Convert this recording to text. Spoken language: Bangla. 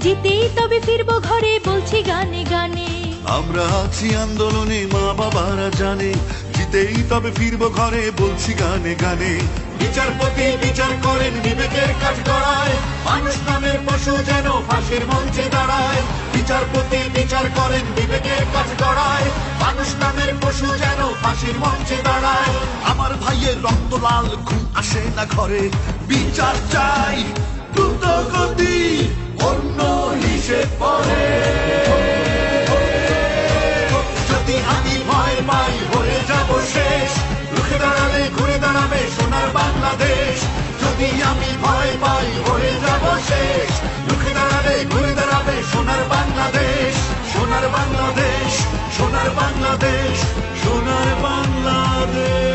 জিতেই তবে ফিরবো ঘরে, বলছি গানে গানে। আমরা আছি আন্দোলনে, মা বাবারা জানে, জিতেই তবে ফিরবো ঘরে, বলছি গানে গানে। বিচারপতি বিচার করেন বিবেকের কাঠগড়ায়, মানুষ নামের পশু যেন ফাঁসির মঞ্চে দাঁড়ায়। বিচারপতি বিচার করেন বিবেকের কাঠগড়ায়, মানুষ নামের পশু যেন ফাঁসির মঞ্চে দাঁড়ায়। আমার ভাইয়ের রক্ত লাল, খুন আসে না ঘরে, বিচার চাই দ্রুত গতি, অন্য হিসেব পরে। যদি আমি ভয় পাই হয়ে যাব শেষ, রুখে দাঁড়ালে ঘুরে দাঁড়াবে সোনার বাংলাদেশ। যদি আমি ভয় পাই হয়ে যাব শেষ, রুখে দাঁড়ালে ঘুরে দাঁড়াবে সোনার বাংলাদেশ। সোনার বাংলাদেশ, সোনার বাংলাদেশ, সোনার বাংলাদেশ।